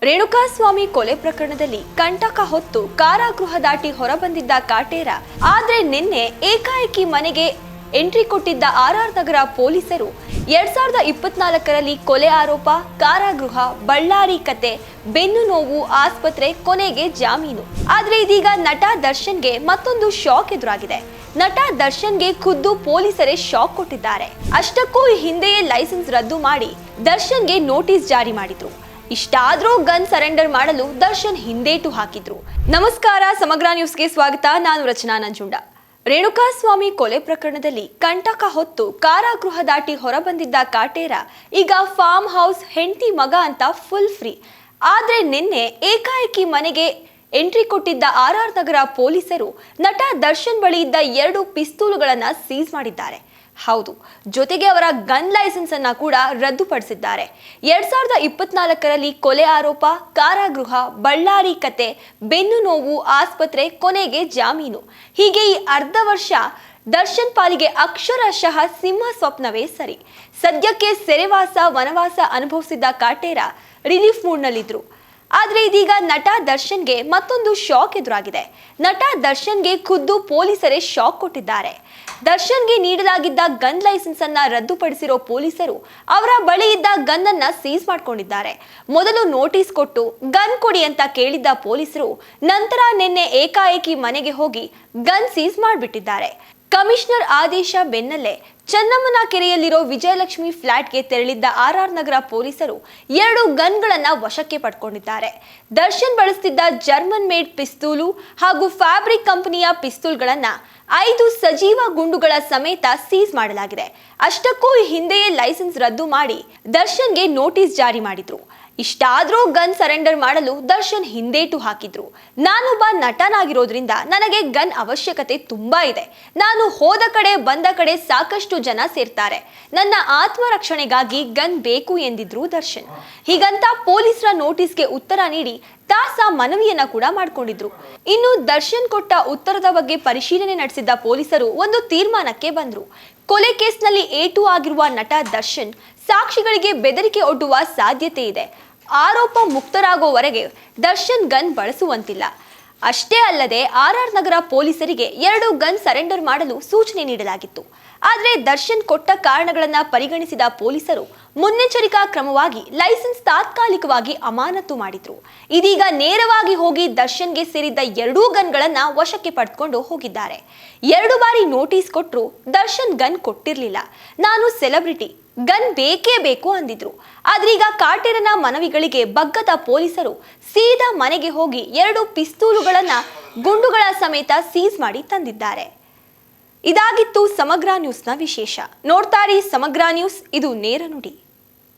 ರೇಣುಕಾಸ್ವಾಮಿ ಕೊಲೆ ಪ್ರಕರಣದಲ್ಲಿ ಕಂಟಕ ಹೊತ್ತು ಕಾರಾಗೃಹ ದಾಟಿ ಹೊರಬಂದಿದ್ದ ಕಾಟೇರ ಆದ್ರೆ ನಿನ್ನೆ ಏಕಾಏಕಿ ಮನೆಗೆ ಎಂಟ್ರಿ ಕೊಟ್ಟಿದ್ದ ಆರ್ ನಗರ ಪೊಲೀಸರು 2024ರಲ್ಲಿ ಕೊಲೆ ಆರೋಪ, ಕಾರಾಗೃಹ, ಬಳ್ಳಾರಿ ಕತೆ, ಬೆನ್ನು ನೋವು, ಆಸ್ಪತ್ರೆ, ಕೊನೆಗೆ ಜಾಮೀನು. ಆದ್ರೆ ಇದೀಗ ನಟ ದರ್ಶನ್ಗೆ ಮತ್ತೊಂದು ಶಾಕ್ ಎದುರಾಗಿದೆ. ನಟ ದರ್ಶನ್ಗೆ ಖುದ್ದು ಪೊಲೀಸರೇ ಶಾಕ್ ಕೊಟ್ಟಿದ್ದಾರೆ. ಅಷ್ಟಕ್ಕೂ ಈ ಹಿಂದೆಯೇ ಲೈಸೆನ್ಸ್ ರದ್ದು ಮಾಡಿ ದರ್ಶನ್ಗೆ ನೋಟಿಸ್ ಜಾರಿ ಮಾಡಿದ್ರು. ಇಷ್ಟಾದ್ರೂ ಗನ್ ಸರೆಂಡರ್ ಮಾಡಲು ದರ್ಶನ್ ಹಿಂದೇಟು ಹಾಕಿದ್ರು. ನಮಸ್ಕಾರ, ಸಮಗ್ರ ನ್ಯೂಸ್ಗೆ ಸ್ವಾಗತ. ನಾನು ರಚನಾ ನಂಜುಂಡ. ರೇಣುಕಾಸ್ವಾಮಿ ಕೊಲೆ ಪ್ರಕರಣದಲ್ಲಿ ಕಂಟಕ ಹೊತ್ತು ಕಾರಾಗೃಹ ದಾಟಿ ಹೊರಬಂದಿದ್ದ ಕಾಟೇರ ಈಗ ಫಾರ್ಮ್ ಹೌಸ್, ಹೆಂಡತಿ, ಮಗ ಅಂತ ಫುಲ್ ಫ್ರೀ. ಆದ್ರೆ ನಿನ್ನೆ ಏಕಾಏಕಿ ಮನೆಗೆ ಎಂಟ್ರಿ ಕೊಟ್ಟಿದ್ದ ಆರ್ ನಗರ ಪೊಲೀಸರು ನಟ ದರ್ಶನ್ ಬಳಿ ಇದ್ದ 2 ಪಿಸ್ತೂಲುಗಳನ್ನ ಸೀಸ್ ಮಾಡಿದ್ದಾರೆ. ಹೌದು, ಜೊತೆಗೆ ಅವರ ಗನ್ ಲೈಸೆನ್ಸ್ ಅನ್ನ ಕೂಡ ರದ್ದುಪಡಿಸಿದ್ದಾರೆ. 2024ರಲ್ಲಿ ಕೊಲೆ ಆರೋಪ, ಕಾರಾಗೃಹ, ಬಳ್ಳಾರಿ ಕತೆ, ಬೆನ್ನು ನೋವು, ಆಸ್ಪತ್ರೆ, ಕೊನೆಗೆ ಜಾಮೀನು. ಹೀಗೆ ಈ ಅರ್ಧ ವರ್ಷ ದರ್ಶನ್ ಪಾಲಿಗೆ ಅಕ್ಷರಶಃ ಸಿಂಹ ಸ್ವಪ್ನವೇ ಸರಿ. ಸದ್ಯಕ್ಕೆ ಸೆರೆವಾಸ, ವನವಾಸ ಅನುಭವಿಸಿದ್ದ ಕಾಟೇರ ರಿಲೀಫ್ ಮೂಡ್ನಲ್ಲಿದ್ರು. ಆದ್ರೆ ಇದೀಗ ನಟ ದರ್ಶನ್ಗೆ ಮತ್ತೊಂದು ಶಾಕ್ ಎದುರಾಗಿದೆ. ನಟ ದರ್ಶನ್ಗೆ ಖುದ್ದು ಪೊಲೀಸರೇ ಶಾಕ್ ಕೊಟ್ಟಿದ್ದಾರೆ. ದರ್ಶನ್ಗೆ ನೀಡಲಾಗಿದ್ದ ಗನ್ ಲೈಸೆನ್ಸ್ ಅನ್ನ ರದ್ದುಪಡಿಸಿರೋ ಪೊಲೀಸರು ಅವರ ಬಳಿ ಇದ್ದ ಗನ್ ಅನ್ನ ಸೀಸ್ ಮಾಡ್ಕೊಂಡಿದ್ದಾರೆ. ಮೊದಲು ನೋಟಿಸ್ ಕೊಟ್ಟು ಗನ್ ಕೊಡಿ ಅಂತ ಕೇಳಿದ್ದ ಪೊಲೀಸರು ನಂತರ ನಿನ್ನೆ ಏಕಾಏಕಿ ಮನೆಗೆ ಹೋಗಿ ಗನ್ ಸೀಸ್ ಮಾಡಿಬಿಟ್ಟಿದ್ದಾರೆ. ಕಮಿಷನರ್ ಆದೇಶ ಬೆನ್ನಲ್ಲೇ ಚನ್ನಮ್ಮನ ಕೆರೆಯಲ್ಲಿರೋ ವಿಜಯಲಕ್ಷ್ಮಿ ಫ್ಲಾಟ್ಗೆ ತೆರಳಿದ್ದ ಆರ್ ನಗರ ಪೊಲೀಸರು 2 ಗನ್ಗಳನ್ನ ವಶಕ್ಕೆ ಪಡ್ಕೊಂಡಿದ್ದಾರೆ. ದರ್ಶನ್ ಬಳಸುತ್ತಿದ್ದ ಜರ್ಮನ್ ಮೇಡ್ ಪಿಸ್ತೂಲು ಹಾಗೂ ಫ್ಯಾಬ್ರಿಕ್ ಕಂಪನಿಯ ಪಿಸ್ತೂಲ್ಗಳನ್ನ 5 ಸಜೀವ ಗುಂಡುಗಳ ಸಮೇತ ಸೀಸ್ ಮಾಡಲಾಗಿದೆ. ಅಷ್ಟಕ್ಕೂ ಈ ಹಿಂದೆಯೇ ಲೈಸೆನ್ಸ್ ರದ್ದು ಮಾಡಿ ದರ್ಶನ್ಗೆ ನೋಟಿಸ್ ಜಾರಿ ಮಾಡಿದ್ರು. ಇಷ್ಟಾದ್ರೂ ಗನ್ ಸರೆಂಡರ್ ಮಾಡಲು ದರ್ಶನ್ ಹಿಂದೇಟು ಹಾಕಿದ್ರು. ನಾನೊಬ್ಬ ನಟನಾಗಿರೋದ್ರಿಂದ ನನಗೆ ಗನ್ ಅವಶ್ಯಕತೆ ತುಂಬಾ ಇದೆ. ನಾನು ಹೋದ ಕಡೆ ಬಂದ ಕಡೆ ಸಾಕಷ್ಟು ಜನ ಸೇರ್ತಾರೆ. ನನ್ನ ಆತ್ಮರಕ್ಷಣೆಗಾಗಿ ಗನ್ ಬೇಕು ಎಂದಿದ್ರು ದರ್ಶನ್. ಹೀಗಂತ ಪೊಲೀಸರ ನೋಟಿಸ್ಗೆ ಉತ್ತರ ನೀಡಿ ತಾಸ ಮನವಿಯನ್ನ ಕೂಡ ಮಾಡಿಕೊಂಡಿದ್ರು. ಇನ್ನು ದರ್ಶನ್ ಕೊಟ್ಟ ಉತ್ತರದ ಬಗ್ಗೆ ಪರಿಶೀಲನೆ ನಡೆಸಿದ್ದ ಪೊಲೀಸರು ಒಂದು ತೀರ್ಮಾನಕ್ಕೆ ಬಂದ್ರು. ಕೊಲೆ ಕೇಸ್ನಲ್ಲಿ ಏಟು ಆಗಿರುವ ನಟ ದರ್ಶನ್ ಸಾಕ್ಷಿಗಳಿಗೆ ಬೆದರಿಕೆ ಒಡ್ಡುವ ಸಾಧ್ಯತೆ ಇದೆ. ಆರೋಪ ಮುಕ್ತರಾಗೋವರೆಗೆ ದರ್ಶನ್ ಗನ್ ಬಳಸುವಂತಿಲ್ಲ. ಅಷ್ಟೇ ಅಲ್ಲದೆ ಆರ್ ನಗರ ಪೊಲೀಸರಿಗೆ 2 ಗನ್ ಸರೆಂಡರ್ ಮಾಡಲು ಸೂಚನೆ ನೀಡಲಾಗಿತ್ತು. ಆದರೆ ದರ್ಶನ್ ಕೊಟ್ಟ ಕಾರಣಗಳನ್ನ ಪರಿಗಣಿಸಿದ ಪೊಲೀಸರು ಮುನ್ನೆಚ್ಚರಿಕಾ ಕ್ರಮವಾಗಿ ಲೈಸೆನ್ಸ್ ತಾತ್ಕಾಲಿಕವಾಗಿ ಅಮಾನತು ಮಾಡಿದ್ರು. ಇದೀಗ ನೇರವಾಗಿ ಹೋಗಿ ದರ್ಶನ್ಗೆ ಸೇರಿದ್ದ 2 ಗನ್ಗಳನ್ನ ವಶಕ್ಕೆ ಪಡೆದುಕೊಂಡು ಹೋಗಿದ್ದಾರೆ. 2 ಬಾರಿ ನೋಟಿಸ್ ಕೊಟ್ಟರು ದರ್ಶನ್ ಗನ್ ಕೊಟ್ಟಿರ್ಲಿಲ್ಲ. ನಾನು ಸೆಲೆಬ್ರಿಟಿ, ಗನ್ ಬೇಕೇ ಬೇಕು ಅಂದಿದ್ರು. ಆದ್ರೀಗ ಕಾಟೇರನ ಮನವಿಗಳಿಗೆ ಬಗ್ಗದ ಪೊಲೀಸರು ಸೀದಾ ಮನೆಗೆ ಹೋಗಿ 2 ಪಿಸ್ತೂಲುಗಳನ್ನ ಗುಂಡುಗಳ ಸಮೇತ ಸೀಸ್ ಮಾಡಿ ತಂದಿದ್ದಾರೆ. ಇದಾಗಿತ್ತು ಸಮಗ್ರ ನ್ಯೂಸ್ನ ವಿಶೇಷ. ನೋಡ್ತಾರಿ ಸಮಗ್ರ ನ್ಯೂಸ್, ಇದು ನೇರ ನುಡಿ.